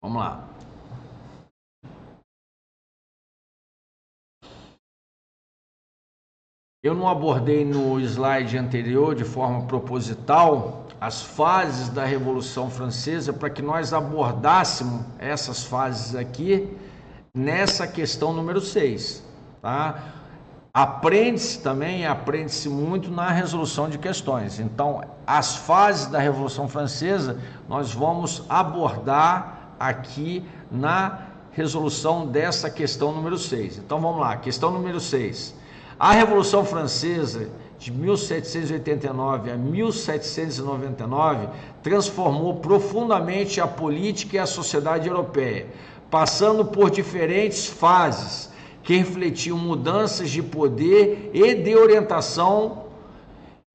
Vamos lá. Eu não abordei no slide anterior, de forma proposital, as fases da Revolução Francesa, para que nós abordássemos essas fases aqui nessa questão número 6, tá? Aprende-se muito na resolução de questões. Então, as fases da Revolução Francesa nós vamos abordar aqui na resolução dessa questão número 6. Então, vamos lá, questão número 6. A Revolução Francesa, de 1789 a 1799, transformou profundamente a política e a sociedade europeia, passando por diferentes fases que refletiam mudanças de poder e de orientação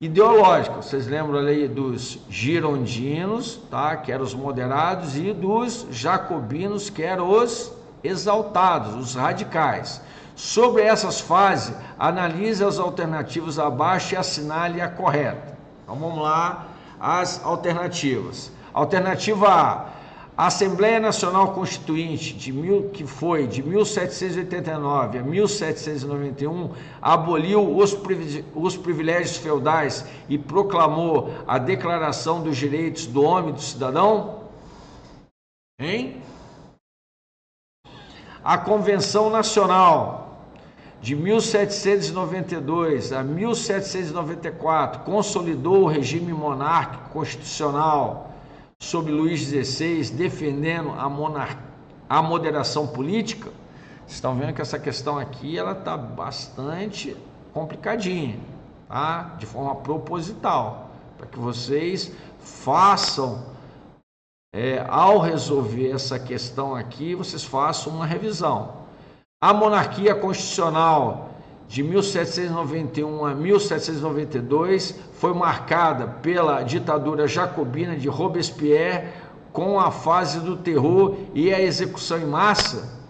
ideológica. Vocês lembram ali dos girondinos, tá? Que eram os moderados, e dos jacobinos, que eram os exaltados, os radicais. Sobre essas fases, analise as alternativas abaixo e assinale a correta. Então vamos lá, as alternativas. Alternativa A: a Assembleia Nacional Constituinte, que foi de 1789 a 1791, aboliu os privilégios feudais e proclamou a Declaração dos Direitos do Homem e do Cidadão? Hein? A Convenção Nacional, de 1792 a 1794, consolidou o regime monárquico constitucional sob Luís XVI, defendendo a moderação política. Vocês estão vendo que essa questão aqui ela está bastante complicadinha, tá? De forma proposital, para que vocês façam, ao resolver essa questão aqui, vocês façam uma revisão. A monarquia constitucional de 1791 a 1792 foi marcada pela ditadura jacobina de Robespierre, com a fase do terror e a execução em massa.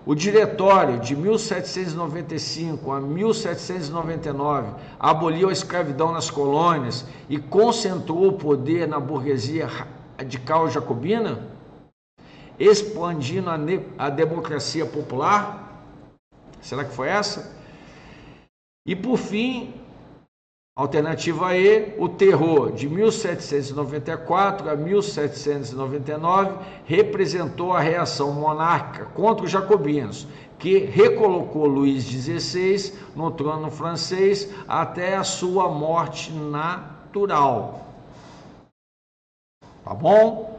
O Diretório, de 1795 a 1799, aboliu a escravidão nas colônias e concentrou o poder na burguesia radical jacobina, expandindo a democracia popular. Será que foi essa? E por fim, alternativa E: o terror, de 1794 a 1799, representou a reação monárquica contra os jacobinos, que recolocou Luís XVI no trono francês até a sua morte natural. Tá bom?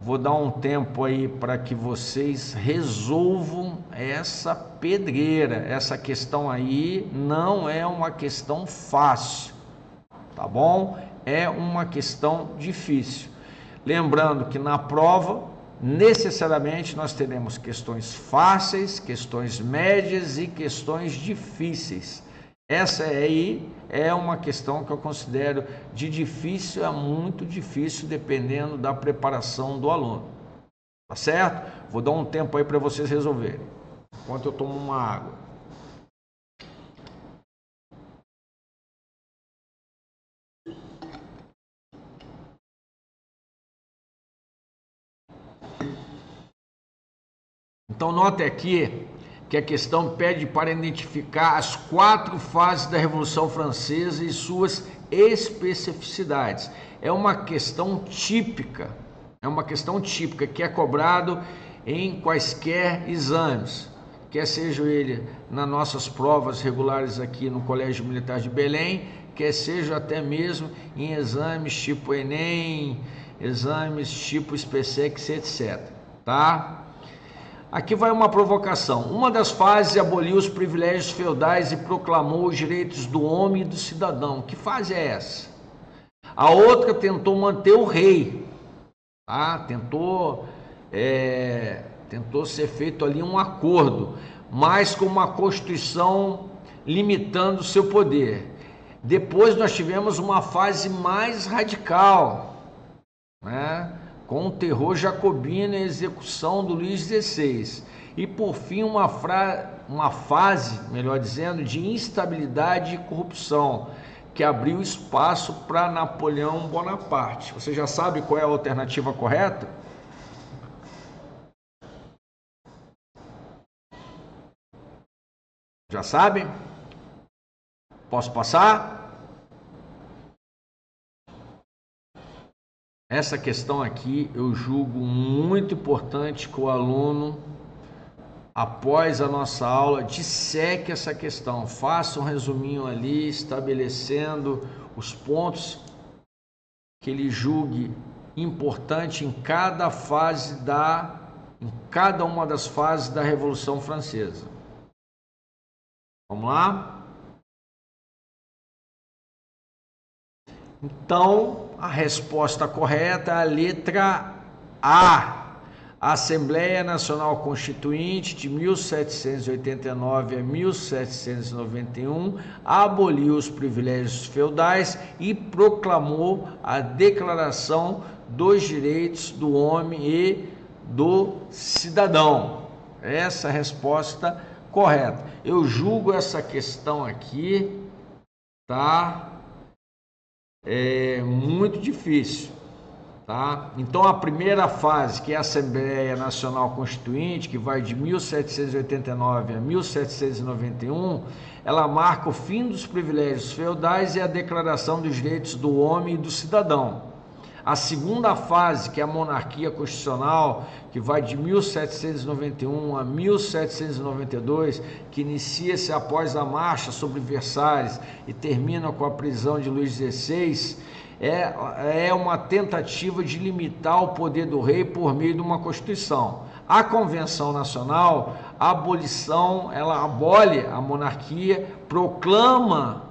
Vou dar um tempo aí para que vocês resolvam essa pedreira. Essa questão aí não é uma questão fácil, tá bom? É uma questão difícil. Lembrando que na prova, necessariamente, nós teremos questões fáceis, questões médias e questões difíceis. Essa aí é uma questão que eu considero de difícil a muito difícil, dependendo da preparação do aluno. Tá certo? Vou dar um tempo aí para vocês resolverem, enquanto eu tomo uma água. Então, note aqui que a questão pede para identificar as 4 fases da Revolução Francesa e suas especificidades. É uma questão típica que é cobrado em quaisquer exames, quer seja ele nas nossas provas regulares aqui no Colégio Militar de Belém, quer seja até mesmo em exames tipo Enem, exames tipo SPSEC, etc. Tá? Aqui vai uma provocação. Uma das fases aboliu os privilégios feudais e proclamou os direitos do homem e do cidadão. Que fase é essa? A outra tentou manter o rei, tá? Tentou ser feito ali um acordo, mas com uma constituição limitando o seu poder. Depois nós tivemos uma fase mais radical, né? Com o terror jacobino e a execução do Luís XVI. E por fim uma fase, melhor dizendo, de instabilidade e corrupção, que abriu espaço para Napoleão Bonaparte. Você já sabe qual é a alternativa correta? Já sabem? Posso passar? Essa questão aqui eu julgo muito importante que o aluno, após a nossa aula, disseque essa questão, faça um resuminho ali, estabelecendo os pontos que ele julgue importante em cada uma das fases da Revolução Francesa. Vamos lá? Então, a resposta correta é a letra A. A Assembleia Nacional Constituinte de 1789 a 1791 aboliu os privilégios feudais e proclamou a Declaração dos Direitos do Homem e do Cidadão. Essa é a resposta correta. Eu julgo essa questão aqui, tá? É muito difícil, tá? Então a primeira fase, que é a Assembleia Nacional Constituinte, que vai de 1789 a 1791, ela marca o fim dos privilégios feudais e a Declaração dos Direitos do Homem e do Cidadão. A segunda fase, que é a Monarquia Constitucional, que vai de 1791 a 1792, que inicia-se após a marcha sobre Versalhes e termina com a prisão de Luís XVI, é uma tentativa de limitar o poder do rei por meio de uma Constituição. A Convenção Nacional, ela abole a monarquia, proclama,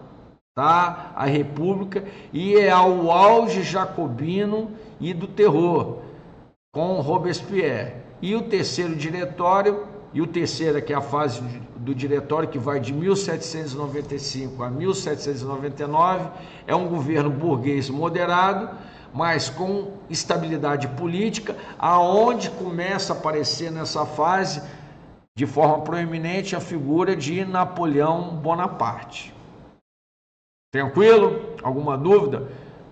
tá, a República, e é ao auge jacobino e do terror, com Robespierre. E o terceiro diretório, que é a fase do diretório, que vai de 1795 a 1799, é um governo burguês moderado, mas com estabilidade política, aonde começa a aparecer nessa fase, de forma proeminente, a figura de Napoleão Bonaparte. Tranquilo? Alguma dúvida?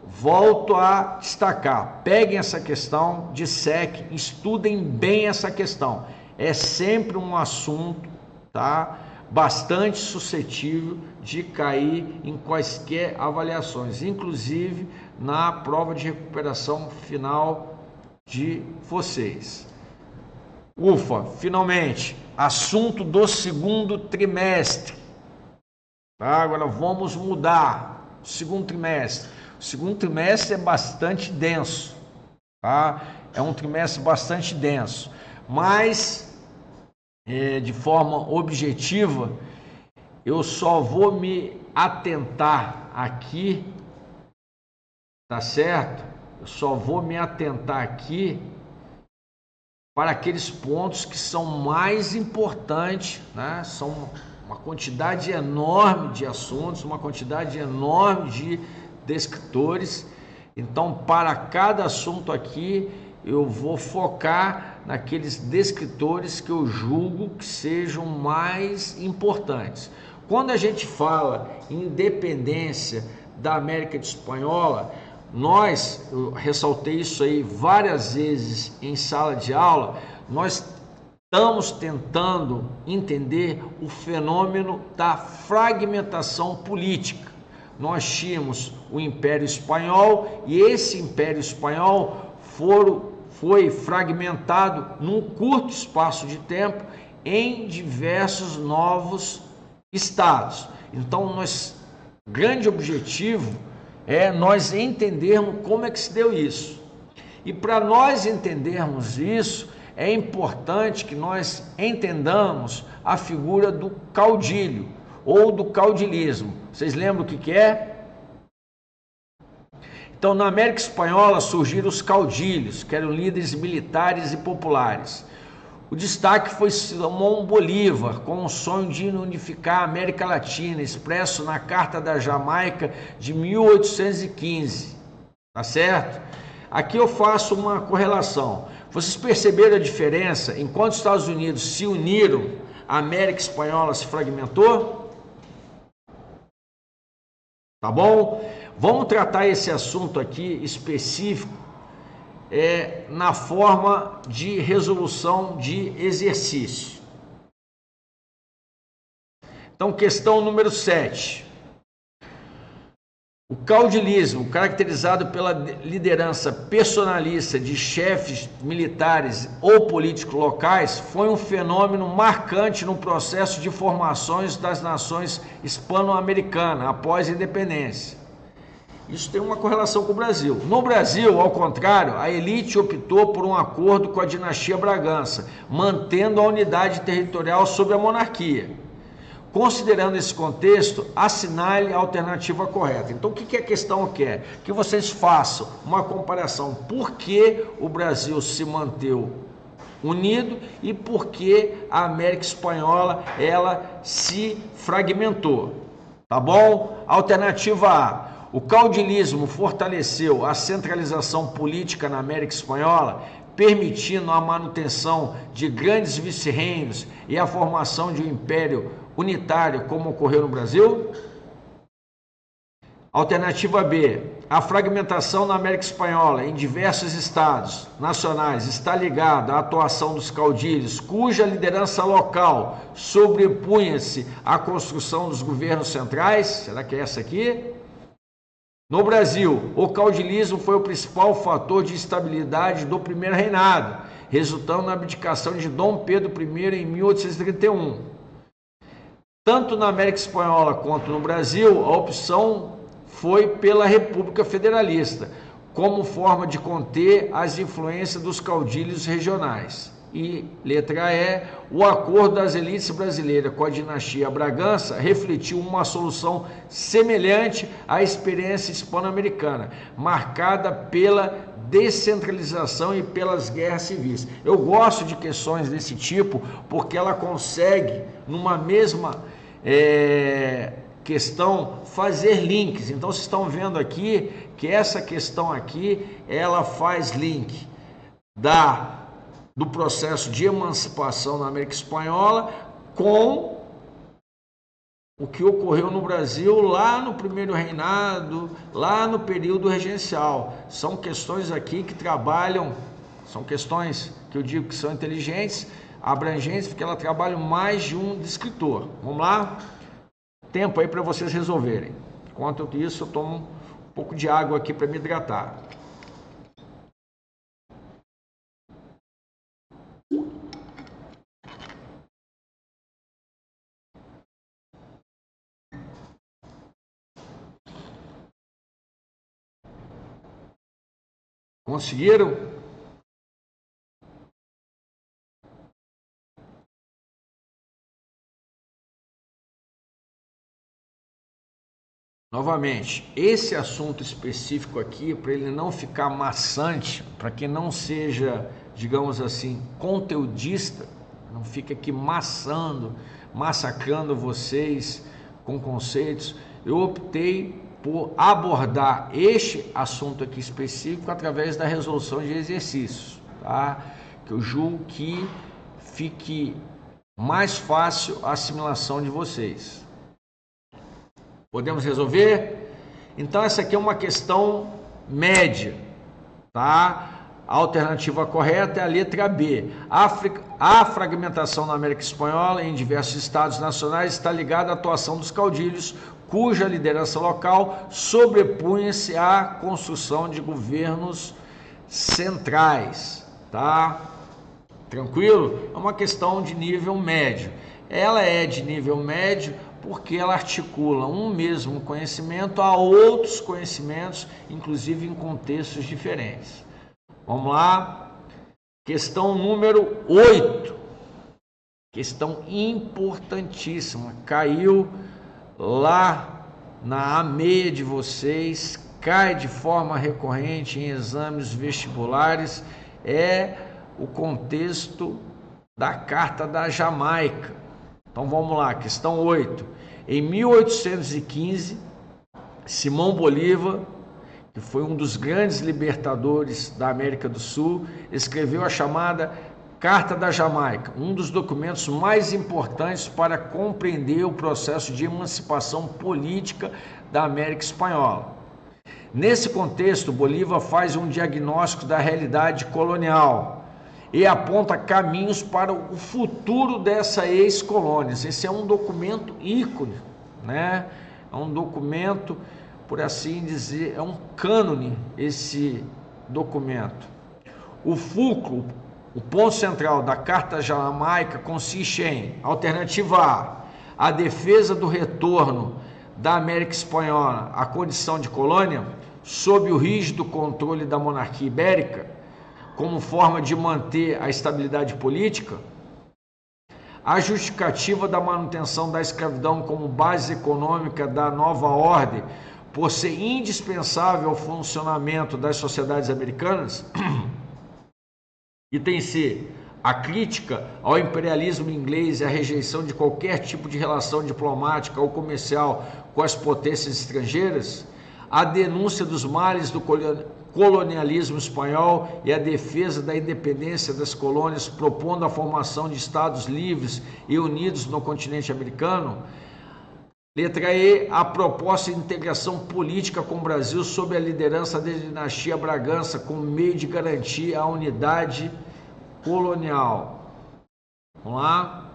Volto a destacar. Peguem essa questão, dissequem, estudem bem essa questão. É sempre um assunto, tá, bastante suscetível de cair em quaisquer avaliações, inclusive na prova de recuperação final de vocês. Ufa, finalmente, assunto do segundo trimestre. Tá, agora vamos mudar. Segundo trimestre. O segundo trimestre é bastante denso, tá? É um trimestre bastante denso, mas de forma objetiva, eu só vou me atentar aqui, tá certo? Eu só vou me atentar aqui para aqueles pontos que são mais importantes, né? São uma quantidade enorme de assuntos, uma quantidade enorme de descritores. Então, para cada assunto aqui, eu vou focar naqueles descritores que eu julgo que sejam mais importantes. Quando a gente fala em independência da América Espanhola, eu ressaltei isso aí várias vezes em sala de aula, nós estamos tentando entender o fenômeno da fragmentação política. Nós tínhamos o Império Espanhol e esse Império Espanhol foi fragmentado num curto espaço de tempo em diversos novos estados. Então, grande objetivo é nós entendermos como é que se deu isso. E para nós entendermos isso, é importante que nós entendamos a figura do caudilho ou do caudilismo. Vocês lembram o que é? Então, na América Espanhola surgiram os caudilhos, que eram líderes militares e populares. O destaque foi Simão Bolívar, com o sonho de unificar a América Latina, expresso na Carta da Jamaica de 1815. Tá certo? Aqui eu faço uma correlação. Vocês perceberam a diferença? Enquanto os Estados Unidos se uniram, a América Espanhola se fragmentou? Tá bom? Vamos tratar esse assunto aqui específico na forma de resolução de exercício. Então, questão número 7. O caudilismo, caracterizado pela liderança personalista de chefes militares ou políticos locais, foi um fenômeno marcante no processo de formações das nações hispano-americanas após a independência. Isso tem uma correlação com o Brasil. No Brasil, ao contrário, a elite optou por um acordo com a dinastia Bragança, mantendo a unidade territorial sob a monarquia. Considerando esse contexto, assinale a alternativa correta. Então, o que a questão quer? Que vocês façam uma comparação. Por que o Brasil se manteve unido e por que a América Espanhola ela se fragmentou? Tá bom? Alternativa A. O caudilismo fortaleceu a centralização política na América Espanhola, permitindo a manutenção de grandes vice-reinos e a formação de um império unitário, como ocorreu no Brasil? Alternativa B. A fragmentação na América Espanhola em diversos estados nacionais está ligada à atuação dos caudilhos, cuja liderança local sobrepunha-se à construção dos governos centrais? Será que é essa aqui? No Brasil, o caudilismo foi o principal fator de instabilidade do primeiro reinado, resultando na abdicação de Dom Pedro I em 1831. Tanto na América Espanhola quanto no Brasil, a opção foi pela República Federalista, como forma de conter as influências dos caudilhos regionais. E, letra E, o acordo das elites brasileiras com a dinastia Bragança refletiu uma solução semelhante à experiência hispano-americana, marcada pela descentralização e pelas guerras civis. Eu gosto de questões desse tipo porque ela consegue, numa mesma questão, fazer links. Então, vocês estão vendo aqui que essa questão aqui, ela faz link do processo de emancipação na América Espanhola com o que ocorreu no Brasil lá no primeiro reinado, lá no período regencial. São questões aqui que trabalham, são questões que eu digo que são inteligentes, abrangentes, porque ela trabalha mais de um descritor. Vamos lá? Tempo aí para vocês resolverem. Enquanto isso, eu tomo um pouco de água aqui para me hidratar. Conseguiram? Novamente, esse assunto específico aqui, para ele não ficar maçante, para que não seja, digamos assim, conteudista, não fique aqui massacrando vocês com conceitos, eu optei por abordar este assunto aqui específico através da resolução de exercícios, tá? Que eu julgo que fique mais fácil a assimilação de vocês. Podemos resolver? Então, essa aqui é uma questão média, tá? A alternativa correta é a letra B. A fragmentação na América Espanhola em diversos estados nacionais está ligada à atuação dos caudilhos, cuja liderança local sobrepunha-se à construção de governos centrais, tá? Tranquilo? É uma questão de nível médio. Ela é de nível médio porque ela articula um mesmo conhecimento a outros conhecimentos, inclusive em contextos diferentes. Vamos lá? Questão número 8. Questão importantíssima. Caiu lá na A6 de vocês, cai de forma recorrente em exames vestibulares, é o contexto da Carta da Jamaica. Então vamos lá, questão 8. Em 1815, Simão Bolívar, que foi um dos grandes libertadores da América do Sul, escreveu a chamada Carta da Jamaica, um dos documentos mais importantes para compreender o processo de emancipação política da América Espanhola. Nesse contexto, Bolívar faz um diagnóstico da realidade colonial, e aponta caminhos para o futuro dessa ex-colônia. Esse é um documento ícone, né? É um documento, por assim dizer, é um cânone esse documento. O fulcro, o ponto central da Carta Jamaica consiste em: alternativa A defesa do retorno da América Espanhola à condição de colônia, sob o rígido controle da monarquia ibérica, como forma de manter a estabilidade política. A justificativa da manutenção da escravidão como base econômica da nova ordem, por ser indispensável ao funcionamento das sociedades americanas. Item C. A crítica ao imperialismo inglês e a rejeição de qualquer tipo de relação diplomática ou comercial com as potências estrangeiras. A denúncia dos males do colonialismo espanhol e a defesa da independência das colônias, propondo a formação de estados livres e unidos no continente americano. Letra E, a proposta de integração política com o Brasil sob a liderança da dinastia Bragança, como meio de garantir a unidade colonial. Vamos lá?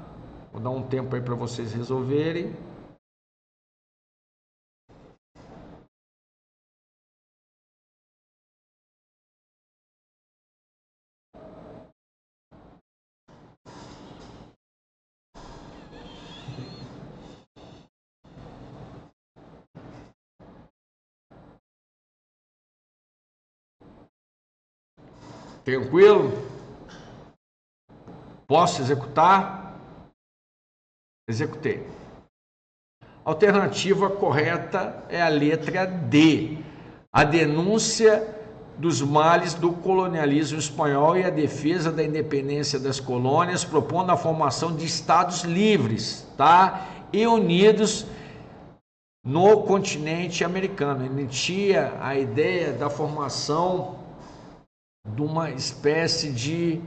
Vou dar um tempo aí para vocês resolverem. Tranquilo? Posso executar? Executei. Alternativa correta é a letra D. A denúncia dos males do colonialismo espanhol e a defesa da independência das colônias, propondo a formação de estados livres, tá? E unidos no continente americano. Ele tinha a ideia da formação de uma espécie de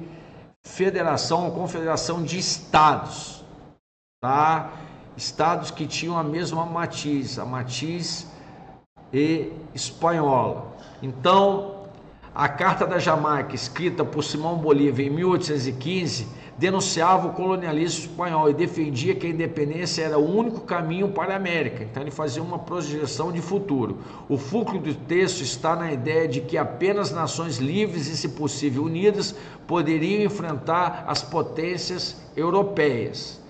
federação ou confederação de estados, tá? Estados que tinham a mesma matriz, a matriz espanhola. Então, a Carta da Jamaica, escrita por Simão Bolívar em 1815, denunciava o colonialismo espanhol e defendia que a independência era o único caminho para a América. Então ele fazia uma projeção de futuro. O fulcro do texto está na ideia de que apenas nações livres e, se possível, unidas poderiam enfrentar as potências europeias.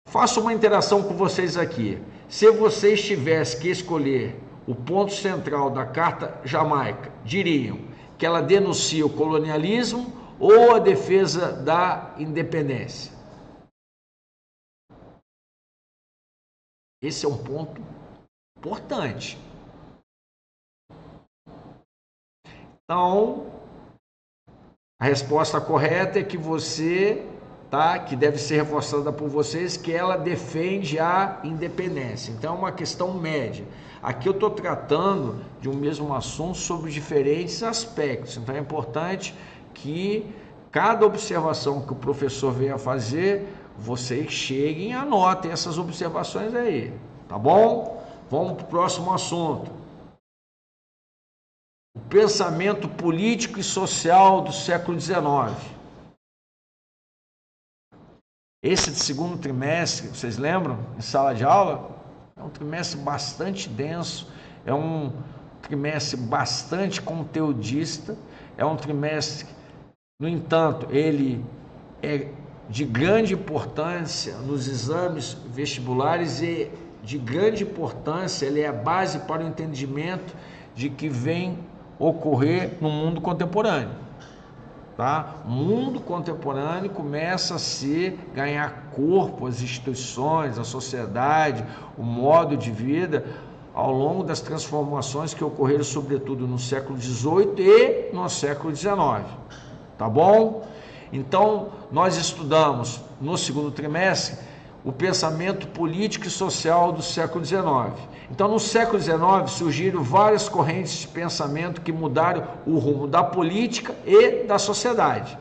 Faço uma interação com vocês aqui. Se vocês tivessem que escolher o ponto central da Carta Jamaica, diriam que ela denuncia o colonialismo ou a defesa da independência? Esse é um ponto importante. Então, a resposta correta é que você, tá, que deve ser reforçada por vocês, que ela defende a independência. Então, é uma questão média. Aqui eu estou tratando de um mesmo assunto sobre diferentes aspectos. Então, é importante que cada observação que o professor venha fazer, vocês cheguem e anotem essas observações aí, tá bom? Vamos para o próximo assunto. O pensamento político e social do século XIX. Esse de segundo trimestre, vocês lembram? Em sala de aula? É um trimestre bastante denso, é um trimestre bastante conteudista, é um trimestre, no entanto, ele é de grande importância nos exames vestibulares e de grande importância, ele é a base para o entendimento de que vem ocorrer no mundo contemporâneo. Tá? O mundo contemporâneo começa a ganhar corpo, as instituições, a sociedade, o modo de vida, ao longo das transformações que ocorreram, sobretudo no século XVIII e no século XIX. Tá bom? Então, nós estudamos no segundo trimestre o pensamento político e social do século XIX. Então, no século XIX surgiram várias correntes de pensamento que mudaram o rumo da política e da sociedade.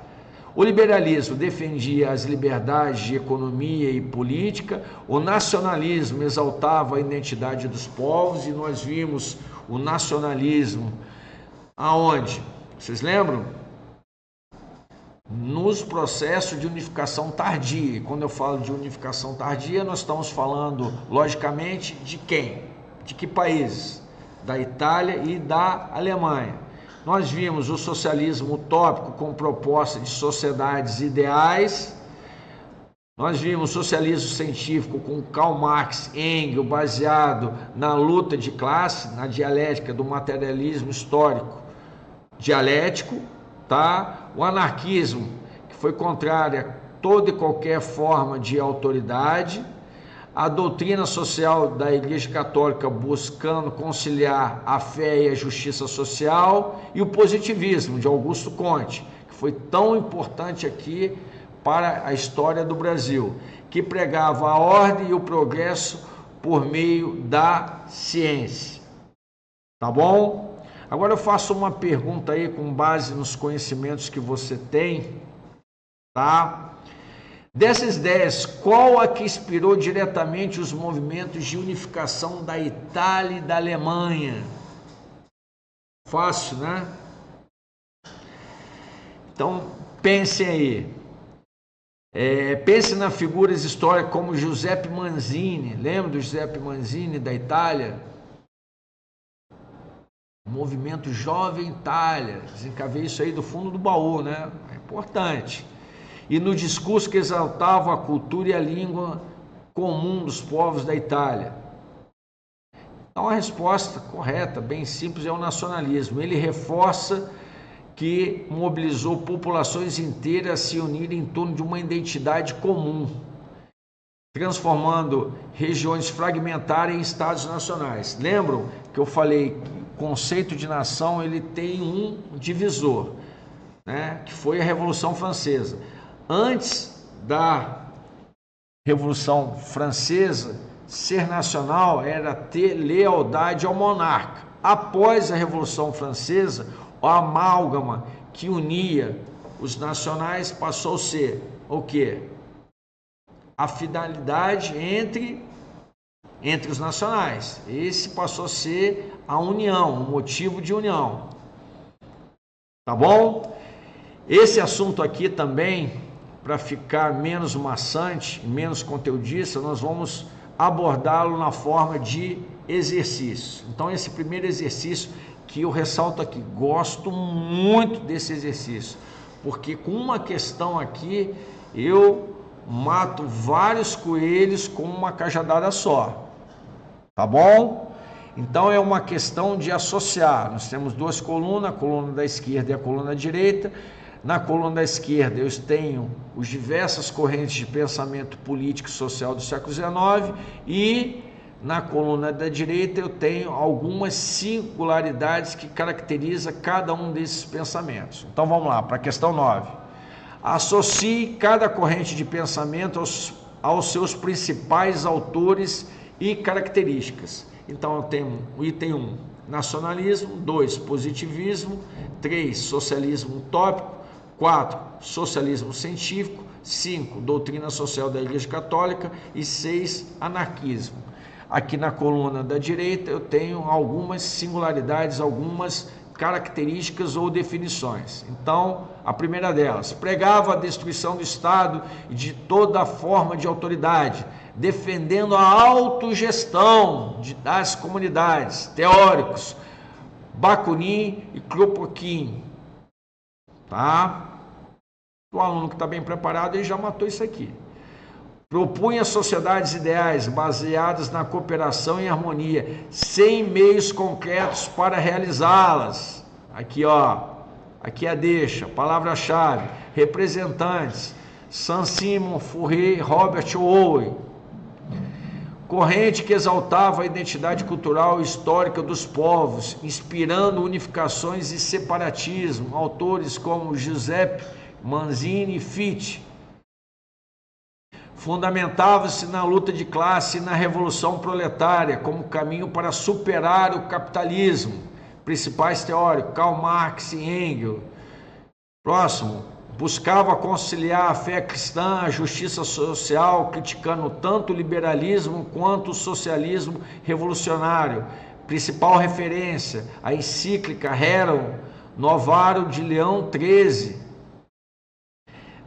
O liberalismo defendia as liberdades de economia e política, o nacionalismo exaltava a identidade dos povos, e nós vimos o nacionalismo aonde? Vocês lembram? nos processos de unificação tardia. E quando eu falo de unificação tardia, nós estamos falando, logicamente, de quem? De que países? Da Itália e da Alemanha. Nós vimos o socialismo utópico com proposta de sociedades ideais. Nós vimos o socialismo científico com Karl Marx, Engels, baseado na luta de classe, na dialética do materialismo histórico dialético, tá? O anarquismo, que foi contrário a toda e qualquer forma de autoridade, a doutrina social da Igreja Católica buscando conciliar a fé e a justiça social, e o positivismo de Augusto Comte, que foi tão importante aqui para a história do Brasil, que pregava a ordem e o progresso por meio da ciência. Tá bom? Agora eu faço uma pergunta aí com base nos conhecimentos que você tem, tá? Dessas ideias, qual a que inspirou diretamente os movimentos de unificação da Itália e da Alemanha? Fácil, né? Então, pensem aí. Pense na figuras históricas como Giuseppe Mazzini. Lembra do Giuseppe Mazzini da Itália? Movimento Jovem Itália. Desencavei isso aí do fundo do baú, né? É importante. E no discurso que exaltava a cultura e a língua comum dos povos da Itália. Então a resposta correta, bem simples, é o nacionalismo. Ele reforça que mobilizou populações inteiras a se unirem em torno de uma identidade comum, transformando regiões fragmentárias em estados nacionais. Lembram que eu falei que o conceito de nação ele tem um divisor, né, que foi a Revolução Francesa. Antes da Revolução Francesa, ser nacional era ter lealdade ao monarca. Após a Revolução Francesa, o amálgama que unia os nacionais passou a ser o quê? A fidelidade entre os nacionais. Esse passou a ser a união, o motivo de união. Tá bom? Esse assunto aqui também, para ficar menos maçante, menos conteudista, nós vamos abordá-lo na forma de exercício. Então, esse primeiro exercício que eu ressalto aqui, gosto muito desse exercício, porque com uma questão aqui, eu mato vários coelhos com uma cajadada só, tá bom? Então é uma questão de associar, nós temos duas colunas, a coluna da esquerda e a coluna da direita. Na coluna da esquerda eu tenho as diversas correntes de pensamento político e social do século XIX e na coluna da direita eu tenho algumas singularidades que caracterizam cada um desses pensamentos. Então vamos lá, para a questão 9. Associe cada corrente de pensamento aos seus principais autores e características. Então eu tenho o item 1, nacionalismo, 2, positivismo, 3, socialismo utópico, 4, socialismo científico, 5, doutrina social da Igreja Católica e 6, anarquismo. Aqui na coluna da direita eu tenho algumas singularidades, algumas características ou definições. Então, a primeira delas, pregava a destruição do Estado e de toda forma de autoridade, defendendo a autogestão das comunidades, teóricos, Bakunin e Kropotkin. Tá? O aluno que está bem preparado, ele já matou isso aqui. Propunha sociedades ideais baseadas na cooperação e harmonia, sem meios concretos para realizá-las. Aqui, ó, aqui a deixa, palavra-chave, representantes, Saint-Simon, Fourier, Robert Owen. Corrente que exaltava a identidade cultural e histórica dos povos, inspirando unificações e separatismo, autores como Giuseppe Mazzini e Fichte. Fundamentava-se na luta de classe e na revolução proletária como caminho para superar o capitalismo. Principais teóricos, Karl Marx e Engels. Próximo, buscava conciliar a fé cristã, a justiça social, criticando tanto o liberalismo quanto o socialismo revolucionário. Principal referência, a encíclica Rerum Novarum de Leão XIII.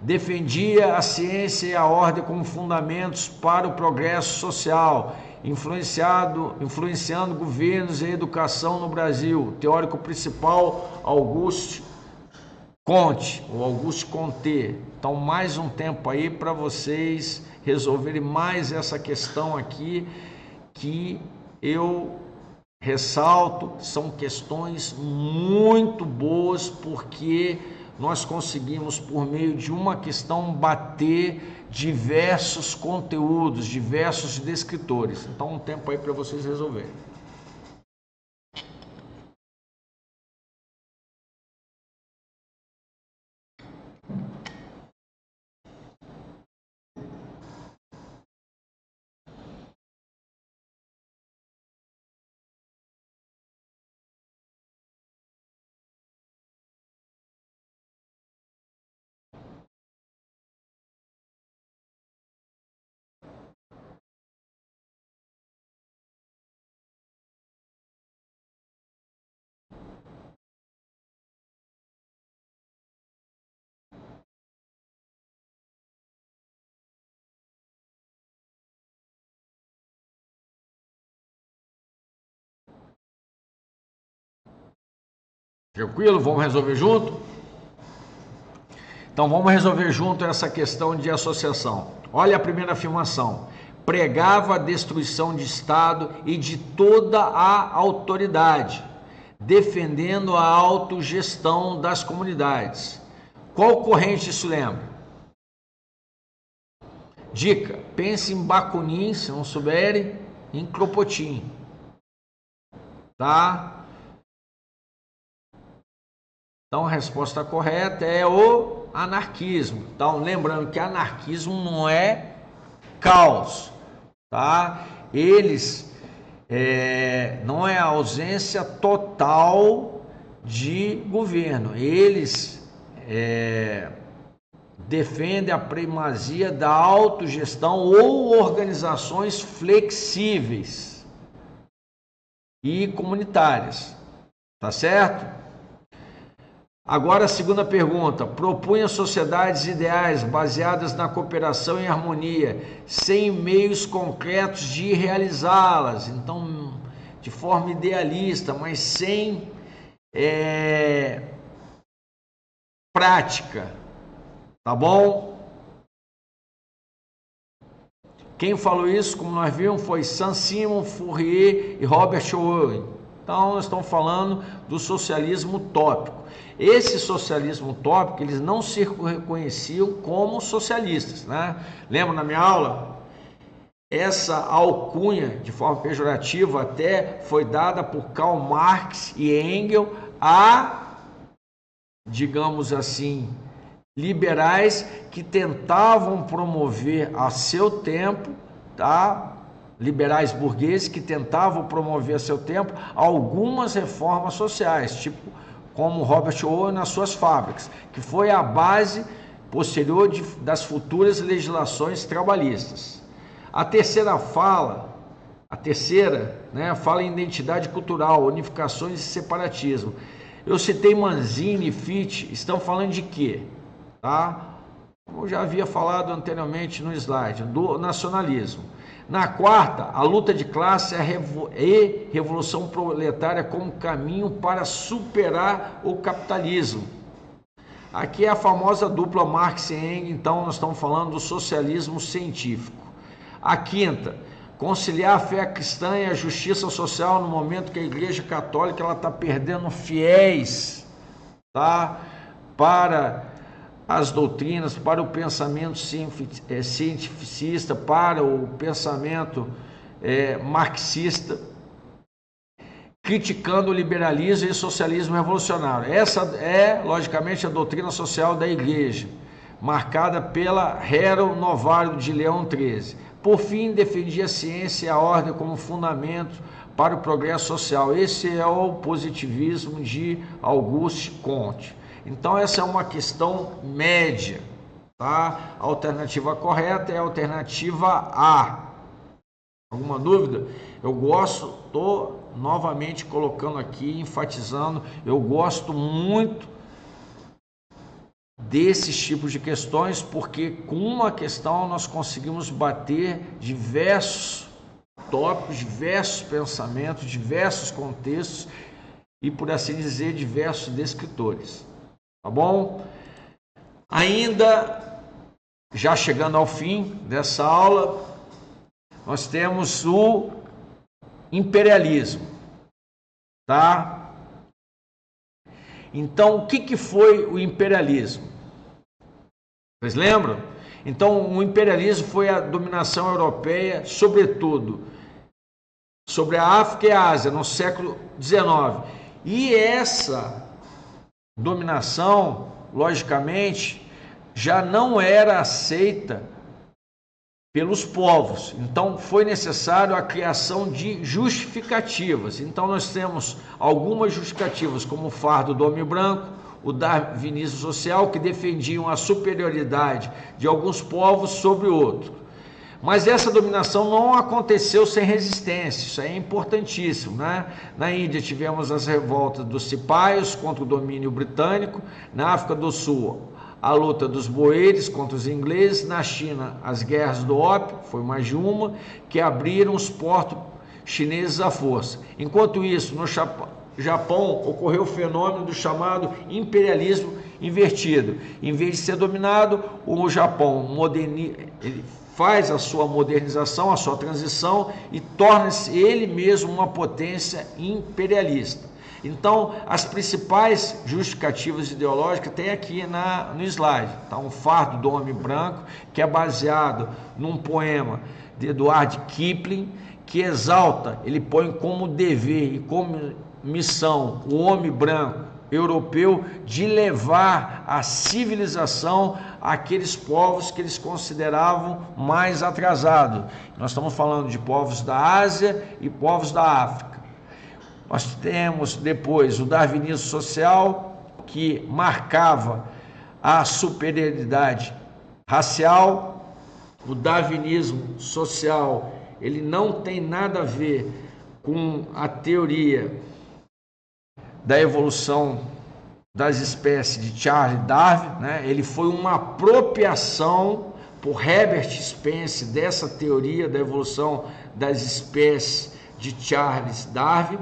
Defendia a ciência e a ordem como fundamentos para o progresso social, influenciando governos e a educação no Brasil. Teórico principal, Auguste Comte, ou Auguste Comte. Então, mais um tempo aí para vocês resolverem mais essa questão aqui, que eu ressalto, são questões muito boas, porque nós conseguimos, por meio de uma questão, bater diversos conteúdos, diversos descritores. Então, um tempo aí para vocês resolverem. Tranquilo? Vamos resolver junto? Então vamos resolver junto essa questão de associação. Olha a primeira afirmação. Pregava a destruição de Estado e de toda a autoridade, defendendo a autogestão das comunidades. Qual corrente isso lembra? Dica, pense em Bakunin, se não souberem, em Kropotkin. Tá? Então a resposta correta é o anarquismo. Então, lembrando que anarquismo não é caos, tá? Eles não é a ausência total de governo. Eles defendem a primazia da autogestão ou organizações flexíveis e comunitárias. Tá certo? Agora a segunda pergunta. Propunha sociedades ideais baseadas na cooperação e harmonia, sem meios concretos de realizá-las. Então, de forma idealista, mas sem prática. Tá bom? Quem falou isso, como nós vimos, foi Saint-Simon, Fourier e Robert Owen. Então, nós estamos falando do socialismo utópico. Esse socialismo utópico, eles não se reconheciam como socialistas, né? Lembra na minha aula? Essa alcunha, de forma pejorativa, até foi dada por Karl Marx e Engels a, digamos assim, liberais que tentavam promover a seu tempo, tá? Liberais burgueses que tentavam promover a seu tempo algumas reformas sociais, tipo como Robert Owen nas suas fábricas, que foi a base posterior das futuras legislações trabalhistas. A terceira fala em identidade cultural, unificações e separatismo. Eu citei Manzini e Fichte, estão falando de quê? Tá? Como eu já havia falado anteriormente no slide, do nacionalismo. Na quarta, a luta de classe e revolução proletária como caminho para superar o capitalismo. Aqui é a famosa dupla Marx e Engels, então nós estamos falando do socialismo científico. A quinta, conciliar a fé cristã e a justiça social no momento que a Igreja Católica está perdendo fiéis, tá? Para as doutrinas, para o pensamento cientificista, para o pensamento marxista, criticando o liberalismo e o socialismo revolucionário. Essa é, logicamente, a doutrina social da Igreja, marcada pela Rerum Novarum de Leão XIII. Por fim, defendia a ciência e a ordem como fundamento para o progresso social. Esse é o positivismo de Auguste Comte. Então, essa é uma questão média, tá? A alternativa correta é a alternativa A. Alguma dúvida? Estou novamente colocando aqui, enfatizando, eu gosto muito desses tipos de questões, porque com uma questão nós conseguimos bater diversos tópicos, diversos pensamentos, diversos contextos e, por assim dizer, diversos descritores. Tá bom? Ainda, já chegando ao fim dessa aula, nós temos o imperialismo, tá? Então, o que foi o imperialismo? Vocês lembram? Então, o imperialismo foi a dominação europeia, sobretudo, sobre a África e a Ásia, no século XIX. E essa dominação, logicamente, já não era aceita pelos povos. Então, foi necessário a criação de justificativas. Então, nós temos algumas justificativas, como o fardo do homem branco, o darwinismo social, que defendiam a superioridade de alguns povos sobre outros. Mas essa dominação não aconteceu sem resistência, isso é importantíssimo, né? Na Índia tivemos as revoltas dos cipaios contra o domínio britânico, na África do Sul a luta dos boeres contra os ingleses, na China as guerras do ópio, foi mais de uma, que abriram os portos chineses à força. Enquanto isso, no Japão ocorreu o fenômeno do chamado imperialismo invertido. Em vez de ser dominado, o Japão ele faz a sua modernização, a sua transição e torna-se ele mesmo uma potência imperialista. Então, as principais justificativas ideológicas tem aqui no slide. Tá? Um fardo do homem branco, que é baseado num poema de Edward Kipling, que exalta, ele põe como dever e como missão o homem branco europeu de levar a civilização àqueles povos que eles consideravam mais atrasados. Nós estamos falando de povos da Ásia e povos da África. Nós temos depois o darwinismo social, que marcava a superioridade racial. O darwinismo social, ele não tem nada a ver com a teoria da evolução das espécies de Charles Darwin, né? Ele foi uma apropriação por Herbert Spencer dessa teoria da evolução das espécies de Charles Darwin,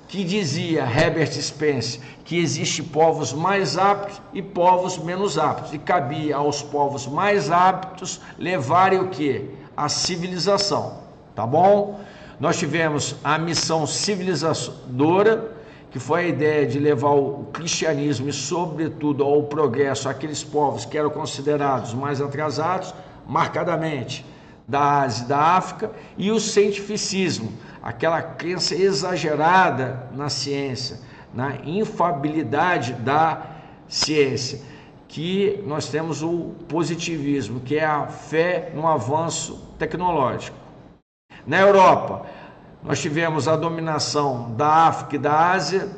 que dizia, Herbert Spencer, que existem povos mais aptos e povos menos aptos, e cabia aos povos mais aptos levarem o quê? A civilização, tá bom? Nós tivemos a missão civilizadora, que foi a ideia de levar o cristianismo e, sobretudo, ao progresso àqueles povos que eram considerados mais atrasados, marcadamente da Ásia e da África, e o cientificismo, aquela crença exagerada na ciência, na infalibilidade da ciência, que nós temos o positivismo, que é a fé no avanço tecnológico. Na Europa, nós tivemos a dominação da África e da Ásia,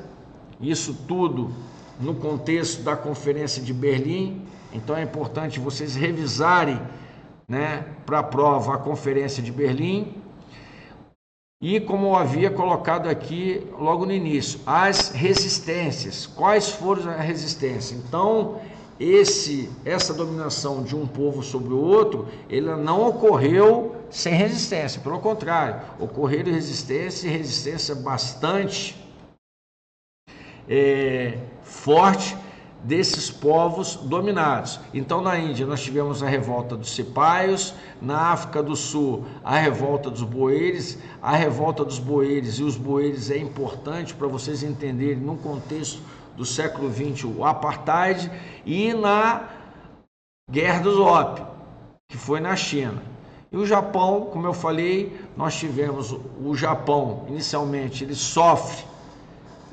isso tudo no contexto da Conferência de Berlim. Então é importante vocês revisarem, né, para a prova a Conferência de Berlim. E como eu havia colocado aqui logo no início, as resistências. Quais foram as resistências? Então, essa dominação de um povo sobre o outro, ela não ocorreu sem resistência, pelo contrário, ocorreram resistência, e resistência bastante forte desses povos dominados. Então, na Índia nós tivemos a revolta dos cipaios, na África do Sul a revolta dos boeres. A revolta dos boeres, e os boeres é importante para vocês entenderem no contexto do século XX, o apartheid, e na guerra dos ópio, que foi na China. E o Japão, como eu falei, nós tivemos o Japão, inicialmente ele sofre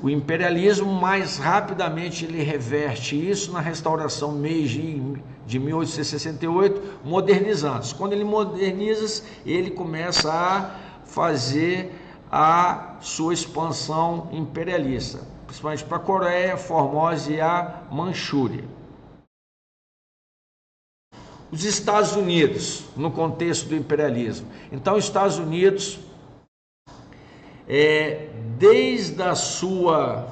o imperialismo, mas rapidamente ele reverte isso na restauração Meiji de 1868, modernizando-se. Quando ele moderniza, ele começa a fazer a sua expansão imperialista, principalmente para a Coreia, Formosa e a Manchúria. Os Estados Unidos, no contexto do imperialismo. Então, os Estados Unidos, desde a sua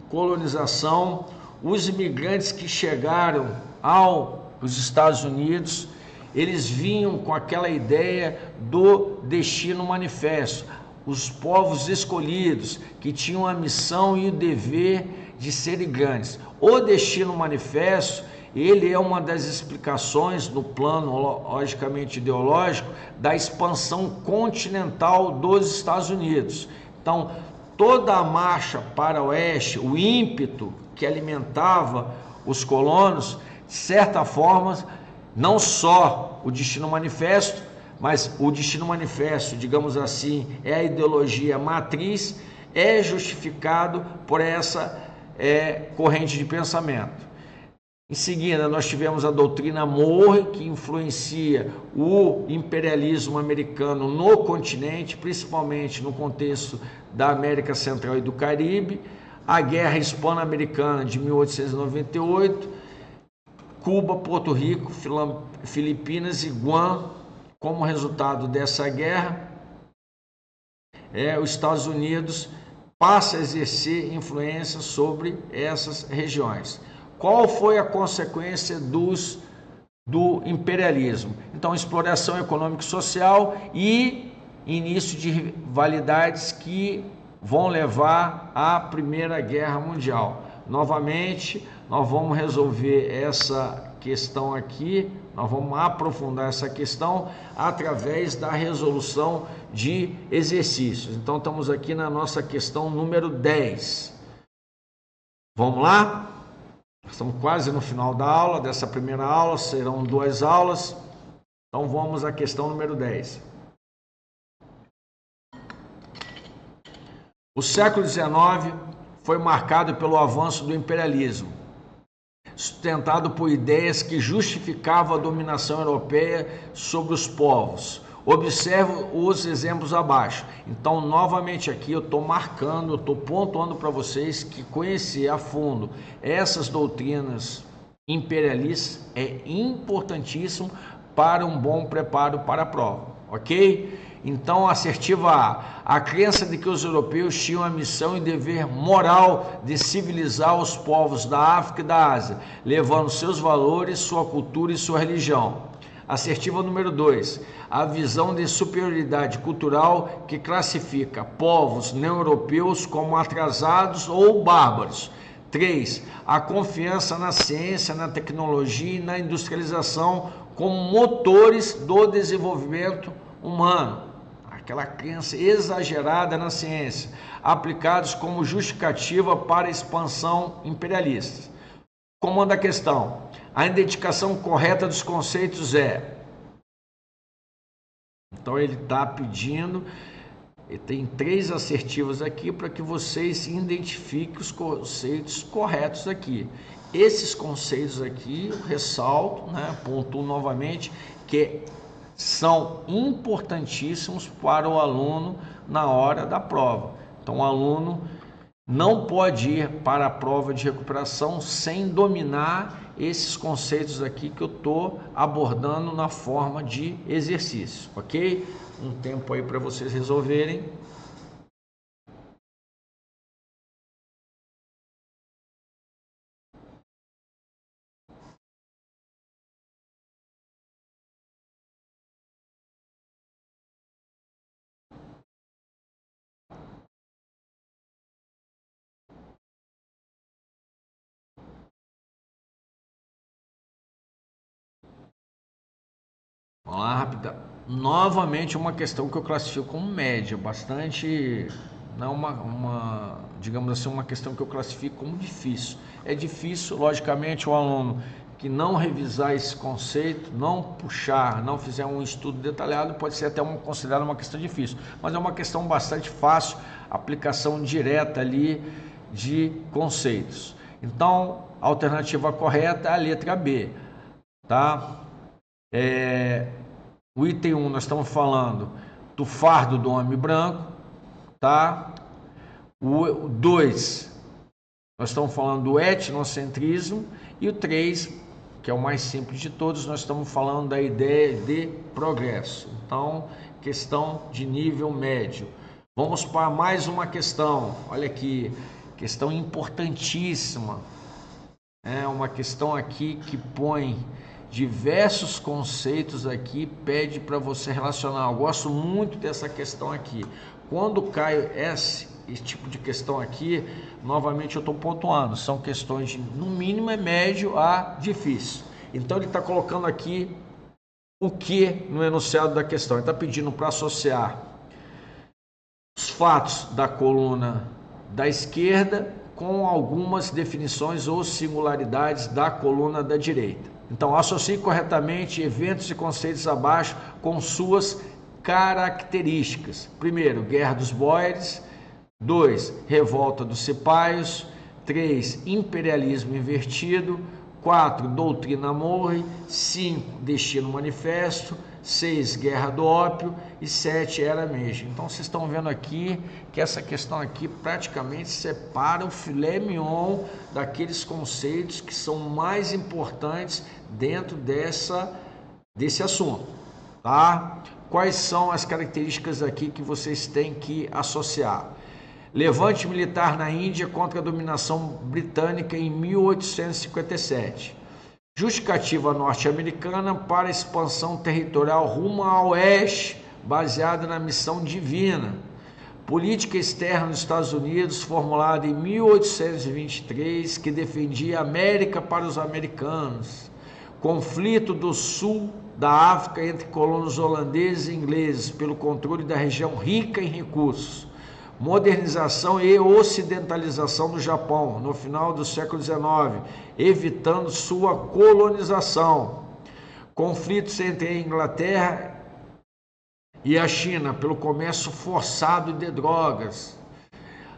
colonização, os imigrantes que chegaram aos Estados Unidos, eles vinham com aquela ideia do destino manifesto, os povos escolhidos que tinham a missão e o dever de serem grandes. O destino manifesto, ele é uma das explicações no plano, logicamente ideológico, da expansão continental dos Estados Unidos. Então, toda a marcha para o oeste, o ímpeto que alimentava os colonos, de certa forma, não só o destino manifesto, mas o destino manifesto, digamos assim, é a ideologia matriz, é justificado por essa corrente de pensamento. Em seguida, nós tivemos a doutrina Monroe, que influencia o imperialismo americano no continente, principalmente no contexto da América Central e do Caribe, a Guerra Hispano-Americana de 1898, Cuba, Porto Rico, Filipinas e Guam. Como resultado dessa guerra, os Estados Unidos passa a exercer influência sobre essas regiões. Qual foi a consequência do imperialismo? Então, exploração econômica e social e início de rivalidades que vão levar à Primeira Guerra Mundial. Novamente, nós vamos resolver essa questão aqui, nós vamos aprofundar essa questão através da resolução de exercícios. Então, estamos aqui na nossa questão número 10. Vamos lá? Estamos quase no final da aula, dessa primeira aula, serão 2 aulas. Então vamos à questão número 10. O século XIX foi marcado pelo avanço do imperialismo, sustentado por ideias que justificavam a dominação europeia sobre os povos. Observe os exemplos abaixo. Então, novamente aqui eu estou marcando, eu estou pontuando para vocês que conhecer a fundo essas doutrinas imperialistas é importantíssimo para um bom preparo para a prova, ok? Então, assertiva A crença de que os europeus tinham a missão e dever moral de civilizar os povos da África e da Ásia, levando seus valores, sua cultura e sua religião. Assertiva número 2, a visão de superioridade cultural que classifica povos não-europeus como atrasados ou bárbaros. 3, a confiança na ciência, na tecnologia e na industrialização como motores do desenvolvimento humano. Aquela crença exagerada na ciência, aplicados como justificativa para a expansão imperialista. Comanda a questão. A identificação correta dos conceitos é... Então ele está pedindo, tem 3 assertivas aqui para que vocês identifiquem os conceitos corretos aqui. Esses conceitos aqui, eu ressalto, pontuo novamente, que são importantíssimos para o aluno na hora da prova. Então o aluno não pode ir para a prova de recuperação sem dominar esses conceitos aqui que eu estou abordando na forma de exercício, ok? Um tempo aí para vocês resolverem. Vamos lá, rápida. Novamente uma questão que eu classifico como média, bastante, não digamos assim, uma questão que eu classifico como difícil. É difícil, logicamente, o aluno que não revisar esse conceito, não puxar, não fizer um estudo detalhado, pode ser até considerada uma questão difícil, mas é uma questão bastante fácil, aplicação direta ali de conceitos. Então, a alternativa correta é a letra B, tá? O item 1 nós estamos falando do fardo do homem branco, tá? O 2 nós estamos falando do etnocentrismo e o 3, que é o mais simples de todos, nós estamos falando da ideia de progresso. Então, questão de nível médio. Vamos para mais uma questão. Olha aqui, questão importantíssima. É uma questão aqui que põe diversos conceitos aqui, pede para você relacionar. Eu gosto muito dessa questão aqui. Quando cai esse tipo de questão aqui, novamente eu estou pontuando, são questões de, no mínimo, é médio a difícil. Então ele está colocando aqui o que no enunciado da questão. Ele está pedindo para associar os fatos da coluna da esquerda com algumas definições ou singularidades da coluna da direita. Então, associe corretamente eventos e conceitos abaixo com suas características. Primeiro, Guerra dos Bóeres. 2, Revolta dos Cipaios. 3, Imperialismo Invertido. 4, Doutrina Monroe. 5, Destino Manifesto. 6, Guerra do Ópio. E 7, Era Meiji. Então, vocês estão vendo aqui que essa questão aqui praticamente separa o filé mignon daqueles conceitos que são mais importantes dentro desse assunto, tá? Quais são as características aqui que vocês têm que associar? Levante militar na Índia contra a dominação britânica em 1857. Justificativa norte-americana para a expansão territorial rumo ao oeste, baseada na missão divina. Política externa dos Estados Unidos, formulada em 1823, que defendia a América para os americanos. Conflito do sul da África entre colonos holandeses e ingleses pelo controle da região rica em recursos. Modernização e ocidentalização do Japão no final do século XIX, evitando sua colonização. Conflitos entre a Inglaterra e a China pelo comércio forçado de drogas.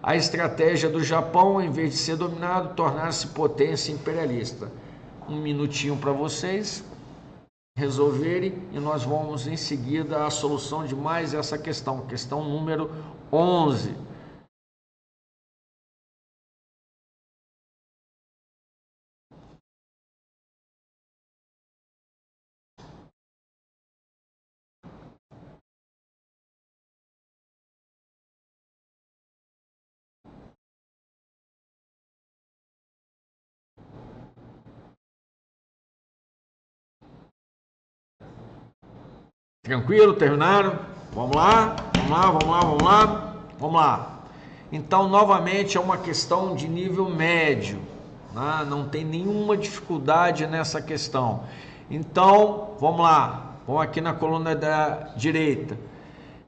A estratégia do Japão, em vez de ser dominado, tornar-se potência imperialista. Um minutinho para vocês resolverem e nós vamos em seguida à solução de mais essa questão, questão número 11. Tranquilo? Terminaram? Vamos lá, vamos lá, vamos lá, vamos lá, vamos lá. Então, novamente, é uma questão de nível médio, né? Não tem nenhuma dificuldade nessa questão. Então, vamos lá, vamos aqui na coluna da direita.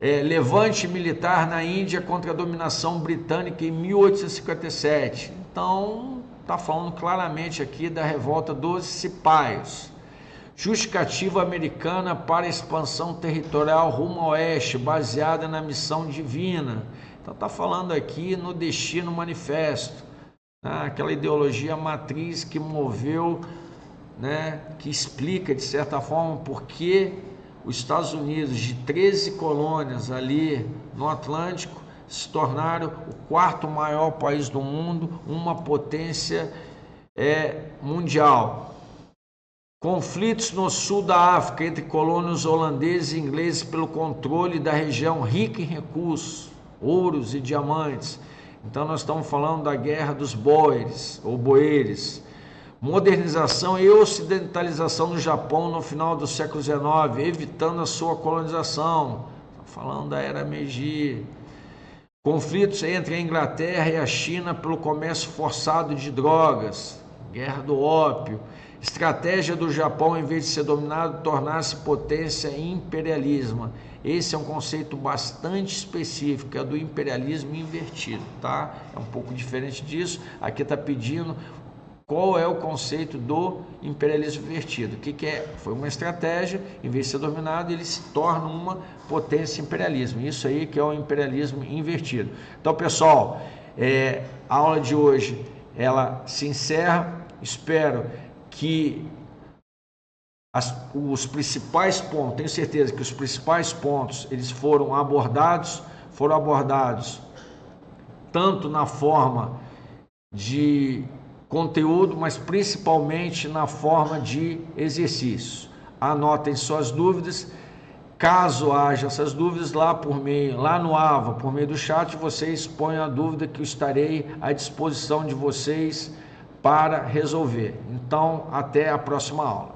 Levante militar na Índia contra a dominação britânica em 1857. Então, está falando claramente aqui da revolta dos Cipaios. Justificativa americana para a expansão territorial rumo ao oeste, baseada na missão divina. Então está falando aqui no Destino Manifesto, né? Aquela ideologia matriz que moveu, né? Que explica de certa forma por que os Estados Unidos, de 13 colônias ali no Atlântico, se tornaram o quarto maior país do mundo, uma potência mundial. Conflitos no sul da África entre colônios holandeses e ingleses pelo controle da região rica em recursos, ouros e diamantes. Então nós estamos falando da Guerra dos Bóeres, ou Boeres. Modernização e ocidentalização do Japão no final do século XIX, evitando a sua colonização. Estamos falando da Era Meiji. Conflitos entre a Inglaterra e a China pelo comércio forçado de drogas. Guerra do Ópio. Estratégia do Japão, em vez de ser dominado, tornar-se potência imperialismo. Esse é um conceito bastante específico, é do imperialismo invertido, tá? É um pouco diferente disso. Aqui está pedindo qual é o conceito do imperialismo invertido. O que é? Foi uma estratégia, em vez de ser dominado, ele se torna uma potência imperialismo. Isso aí que é o imperialismo invertido. Então, pessoal, a aula de hoje, ela se encerra. Espero que os principais pontos, tenho certeza que os principais pontos eles foram abordados tanto na forma de conteúdo, mas principalmente na forma de exercício. Anotem suas dúvidas, caso haja essas dúvidas lá no AVA, por meio do chat, vocês põem a dúvida que eu estarei à disposição de vocês para resolver. Então, até a próxima aula.